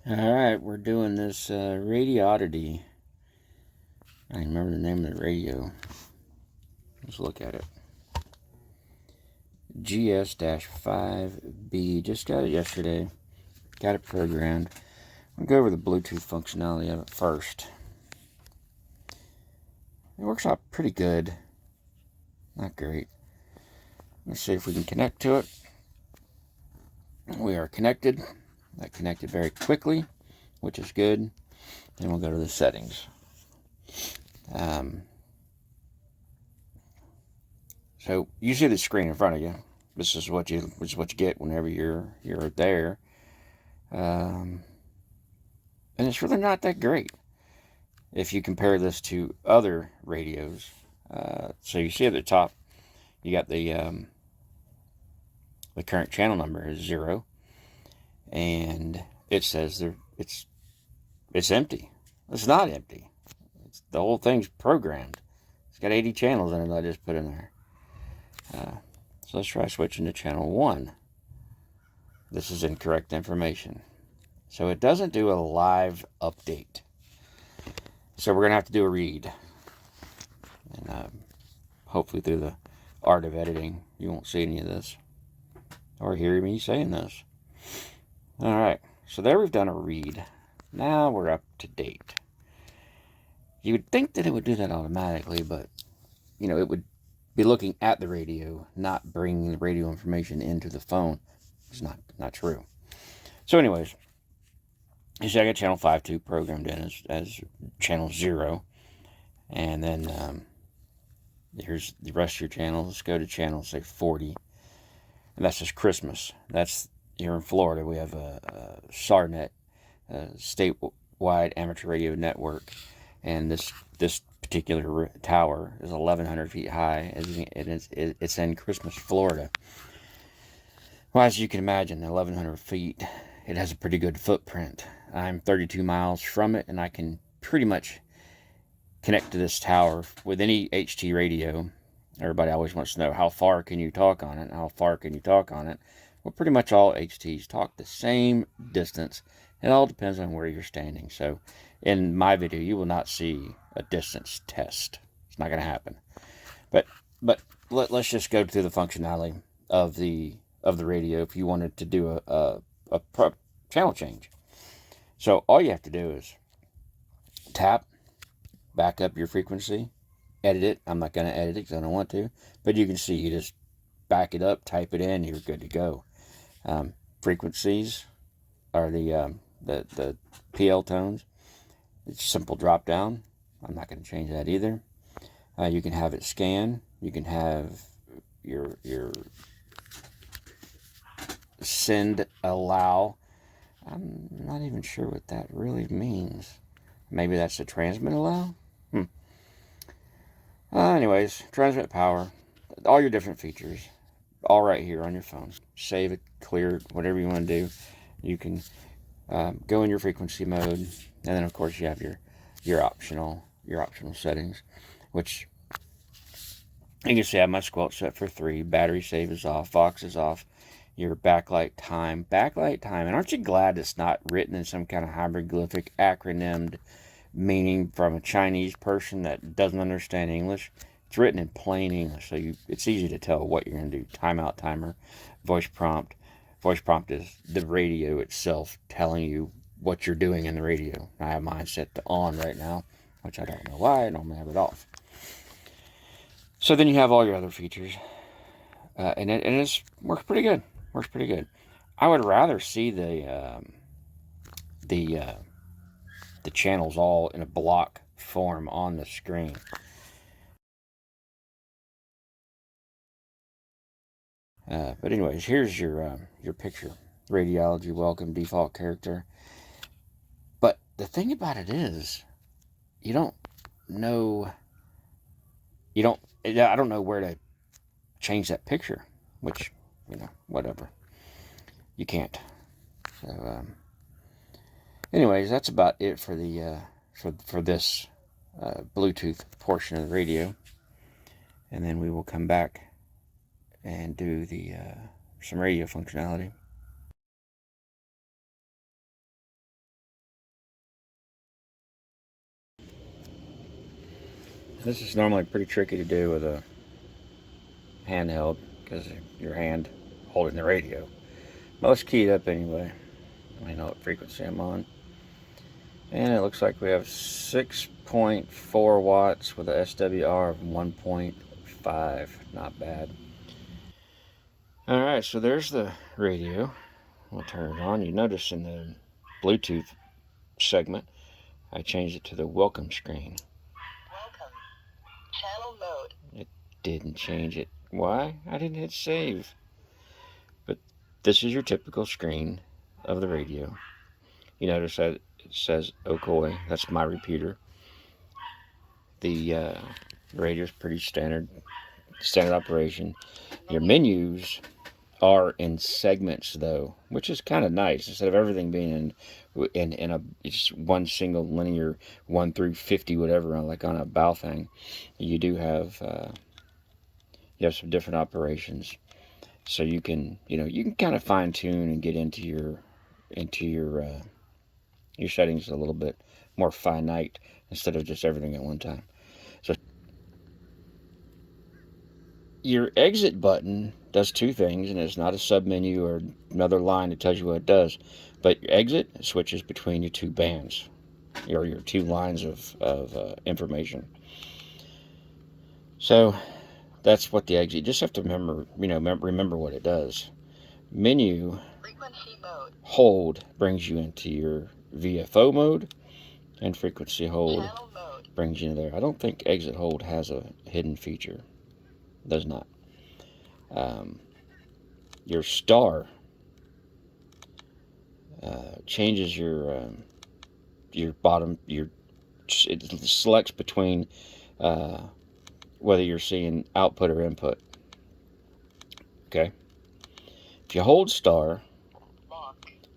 Alright, we're doing this Radioddity. I don't remember the name of the radio. Let's look at it. GS-5B. Just got it yesterday. Got it programmed. I'll go over the Bluetooth functionality of it first. It works out pretty good. Not great. Let's see if we can connect to it. We are connected. That connected very quickly, which is good. Then we'll go to the settings. So you see the screen in front of you. This is what you get whenever you're there, and it's really not that great if you compare this to other radios. So you see at the top, you got the current channel number is 0, and it says it's empty. It's not empty. The whole thing's programmed. It's got 80 channels in it. I just put in there. So let's try switching to channel 1. This is incorrect information. So it doesn't do a live update. So we're going to have to do a read. And hopefully through the art of editing, you won't see any of this. Or hear me saying this. Alright, so there we've done a read. Now we're up to date. You would think that it would do that automatically, but, it would be looking at the radio, not bringing the radio information into the phone. It's not true. So anyways, you see I got channel 5.2 programmed in as channel 0. And then here's the rest of your channels. Let's go to channel, say, 40. And that's just Christmas. That's here in Florida. We have a SARNet, statewide amateur radio network. And this particular tower is 1,100 feet high. It's in Christmas, Florida. Well, as you can imagine, 1,100 feet, it has a pretty good footprint. I'm 32 miles from it, and I can pretty much connect to this tower with any HT radio. Everybody always wants to know, how far can you talk on it? How far can you talk on it? Well, pretty much all HTs talk the same distance. It all depends on where you're standing. So in my video, you will not see a distance test. It's not going to happen. But let's just go through the functionality of the radio if you wanted to do a channel change. So all you have to do is tap, back up your frequency, edit it. I'm not going to edit it because I don't want to. But you can see, you just back it up, type it in, you're good to go. Frequencies are the PL tones. It's simple drop down. I'm not going to change that either. You can have it scan. You can have your send allow. I'm not even sure what that really means. Maybe that's the transmit allow? Anyways, transmit power. All your different features. All right here on your phone. Save it, clear it, whatever you want to do. You can go in your frequency mode, and then of course you have your optional settings, which you can see I have my squelch set for 3. Battery save is off. Vox is off. Your backlight time. And aren't you glad it's not written in some kind of hieroglyphic acronymed meaning from a Chinese person that doesn't understand English? It's written in plain English, so it's easy to tell what you're going to do. Timeout timer, voice prompt. Voice prompt is the radio itself telling you what you're doing in the radio. I have mine set to on right now, which I don't know why. I normally have it off. So then you have all your other features, and it works pretty good. Works pretty good. I would rather see the channels all in a block form on the screen. But anyways, here's your picture. Radiology welcome default character. But the thing about it is, I don't know where to change that picture, which, whatever. You can't. So, anyways, that's about it for the for this Bluetooth portion of the radio, and then we will come back and do the some radio functionality. This is normally pretty tricky to do with a handheld because your hand holding the radio. Most keyed up anyway. I know what frequency I'm on. And it looks like we have 6.4 watts with a SWR of 1.5. Not bad. Alright, so there's the radio. We'll turn it on. You notice in the Bluetooth segment, I changed it to the welcome screen. Welcome. Channel mode. It didn't change it. Why? I didn't hit save. But this is your typical screen of the radio. You notice that it says Okoi. That's my repeater. The radio is pretty standard operation. Your menus are in segments though, which is kind of nice. Instead of everything being in a just one single linear 1 through 50 whatever, like on a bow thing, you do have some different operations. So you can kind of fine tune and get into your settings a little bit more finite instead of just everything at one time. So your exit button does two things, and it's not a submenu or another line that tells you what it does. But your exit switches between your two bands, or your two lines of information. So that's what the exit. You just have to remember what it does. Menu frequency mode. Hold brings you into your VFO mode, and frequency hold brings you into there. I don't think exit hold has a hidden feature. It does not. Your star changes your bottom. It selects between whether you're seeing output or input. Okay. If you hold star,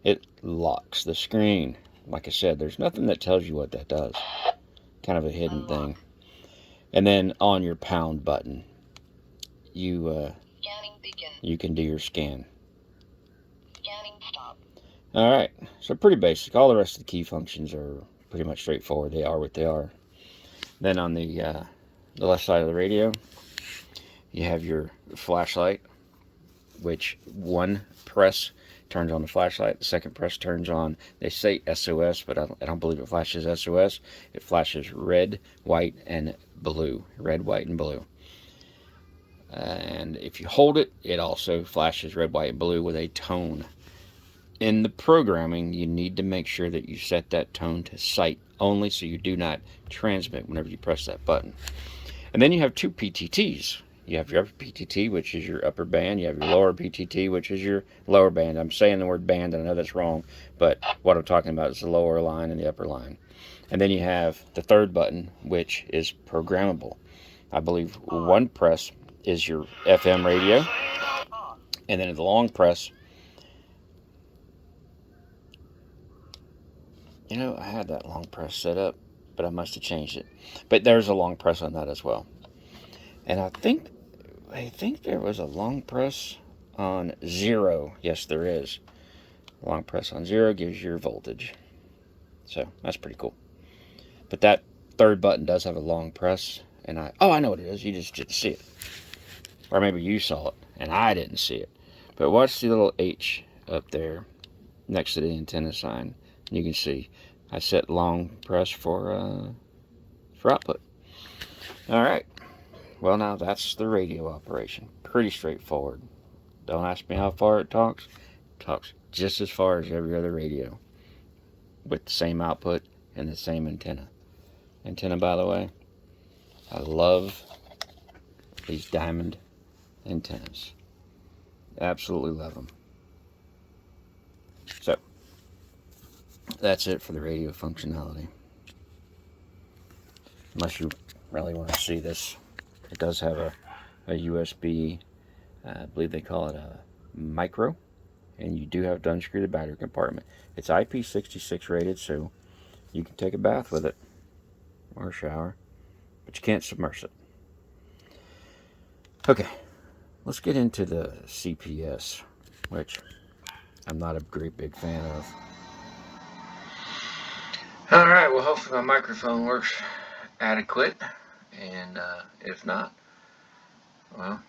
it locks the screen. Like I said, there's nothing that tells you what that does. Kind of a hidden thing. And then on your pound button, you can do your scan. Scanning stop. All right, so pretty basic. All the rest of the key functions are pretty much straightforward. They are what they are. Then on the left side of the radio, you have your flashlight, which one press turns on the flashlight. The second press turns on, they say SOS, but I don't believe it flashes SOS. It flashes red, white, and blue. Red, white, and blue. And if you hold it, it also flashes red, white, and blue with a tone. In the programming, you need to make sure that you set that tone to sight only, so you do not transmit whenever you press that button. And then you have two PTTs. You have your upper PTT, which is your upper band. You have your lower PTT, which is your lower band. I'm saying the word band, and I know that's wrong, but what I'm talking about is the lower line and the upper line. And then you have the third button, which is programmable. I believe one press is your FM radio, and then the long press, I had that long press set up, but I must have changed it. But there's a long press on that as well. And I think there was a long press on 0. Yes, there is. Long press on 0 gives you your voltage. So that's pretty cool. But that third button does have a long press, and I know what it is. You just didn't see it. Or maybe you saw it, and I didn't see it. But watch the little H up there next to the antenna sign. You can see I set long press for output. All right. Well, now that's the radio operation. Pretty straightforward. Don't ask me how far it talks. It talks just as far as every other radio, with the same output and the same antenna. Antenna, by the way, I love these diamond antennas. Absolutely love them. So that's it for the radio functionality. Unless you really want to see this, it does have a USB, I believe they call it a micro, and you do have to unscrew the battery compartment. It's IP66 rated, so you can take a bath with it or a shower, but you can't submerge it. Okay, let's get into the CPS, which I'm not a great big fan of. Alright, well, hopefully my microphone works adequate, and if not, well,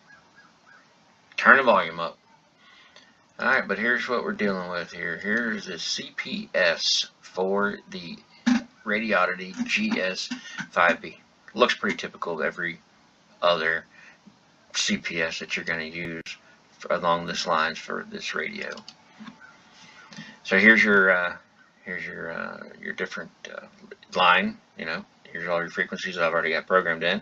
turn the volume up. Alright, but here's what we're dealing with here. Here's the CPS for the Radioddity GS 5B. Looks pretty typical of every other CPS that you're going to use along this lines for this radio. So here's your different line. Here's all your frequencies that I've already got programmed in,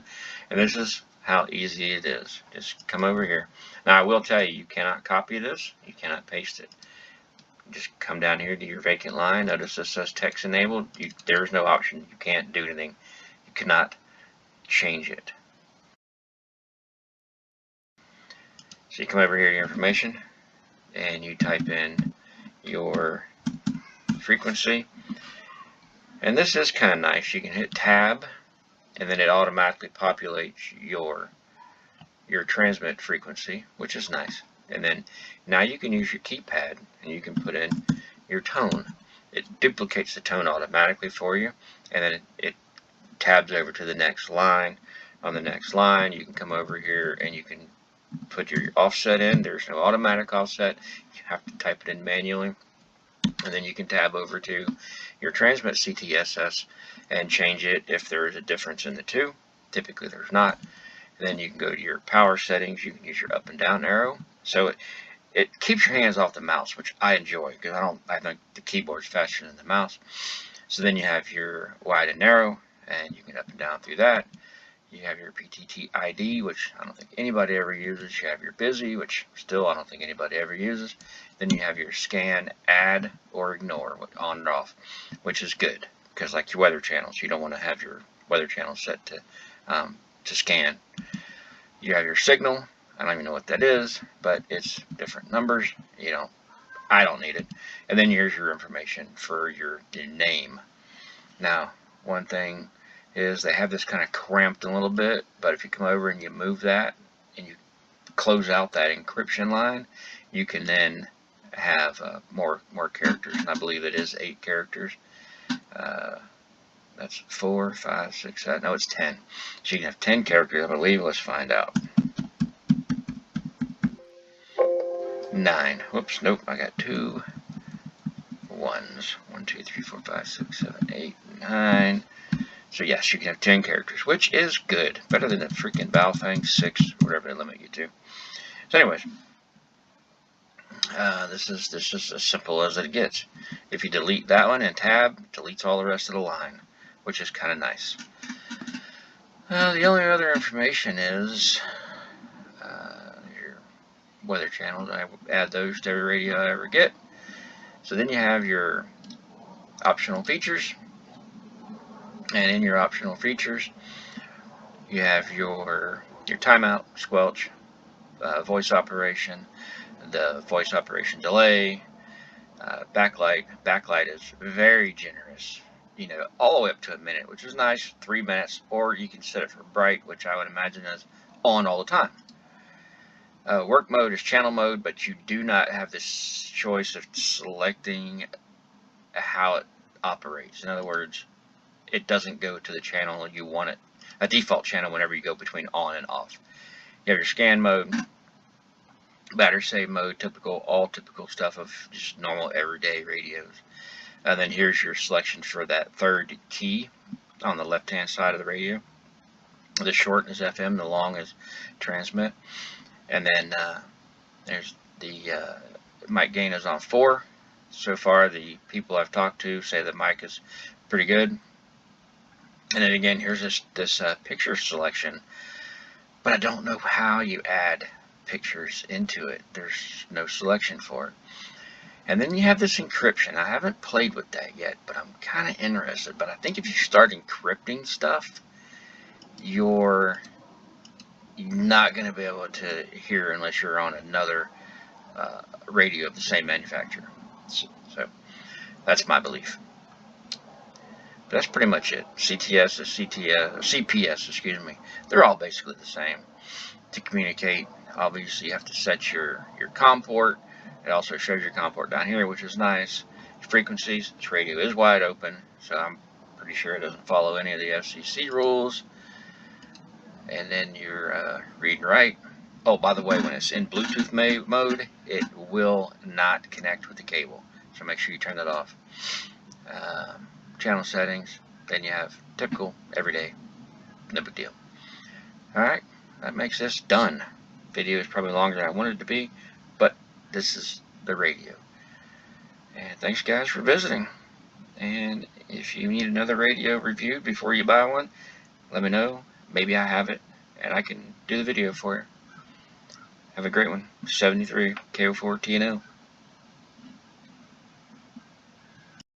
and this is how easy it is. Just come over here. Now I will tell you, you cannot copy this. You cannot paste it. Just come down here to your vacant line. Notice this says text enabled. There is no option. You can't do anything. You cannot change it. So you come over here to your information, and you type in your frequency. And this is kind of nice. You can hit tab, and then it automatically populates your transmit frequency, which is nice. And then now you can use your keypad, and you can put in your tone. It duplicates the tone automatically for you, and then it tabs over to the next line. On the next line, you can come over here and you can put your offset in. There's no automatic offset. You have to type it in manually. And then you can tab over to your transmit CTSS and change it if there is a difference in the two. Typically there's not. And then you can go to your power settings. You can use your up and down arrow. So it keeps your hands off the mouse, which I enjoy because I think the keyboard's faster than the mouse. So then you have your wide and narrow, and you can up and down through that. You have your PTT ID, which I don't think anybody ever uses. You have your busy, which still I don't think anybody ever uses. Then you have your scan, add, or ignore, on and off, which is good because like your weather channels, you don't want to have your weather channel set to scan. You have your signal. I don't even know what that is, but it's different numbers. I don't need it. And then here's your information for your name. Now, one thing is they have this kind of cramped a little bit, but if you come over and you move that and you close out that encryption line, you can then have more characters, and I believe it is 8 characters. That's 4, 5, 6, 7, no, it's 10. So you can have 10 characters, I believe. Let's find out. 9. Whoops, nope, I got 2 1s. 1, 2, 3, 4, 5, 6, 7, 8, 9. So yes, you can have 10 characters, which is good. Better than the freaking Valve thing, 6, whatever they limit you to. So anyways, this is as simple as it gets. If you delete that one and tab, it deletes all the rest of the line, which is kind of nice. The only other information is your weather channels. I add those to every radio I ever get. So then you have your optional features. And in your optional features, you have your timeout, squelch, voice operation, the voice operation delay, backlight. Backlight is very generous, all the way up to a minute, which is nice, 3 minutes, or you can set it for bright, which I would imagine is on all the time. Work mode is channel mode, but you do not have this choice of selecting how it operates. In other words, it doesn't go to the channel you want it, a default channel, whenever you go between on and off. You have your scan mode, battery save mode, all typical stuff of just normal everyday radios. And then here's your selection for that third key on the left hand side of the radio. The short is FM, the long is transmit. And then there's the mic gain is on 4. So far the people I've talked to say the mic is pretty good. And then again, here's this picture selection, but I don't know how you add pictures into it. There's no selection for it. And then you have this encryption. I haven't played with that yet, but I'm kind of interested. But I think if you start encrypting stuff, you're not going to be able to hear unless you're on another radio of the same manufacturer. So that's my belief. That's pretty much it. CPS, excuse me. They're all basically the same. To communicate, obviously you have to set your COM port. It also shows your COM port down here, which is nice. Frequencies, this radio is wide open, so I'm pretty sure it doesn't follow any of the FCC rules. and then your read and write. Oh, by the way, when it's in Bluetooth mode, it will not connect with the cable, so make sure you turn that off. Channel settings, then you have typical everyday, no big deal. Alright, that makes this done. Video is probably longer than I wanted it to be, but this is the radio. And thanks guys for visiting. And if you need another radio reviewed before you buy one, let me know. Maybe I have it and I can do the video for you. Have a great one. 73 KO4 TNO.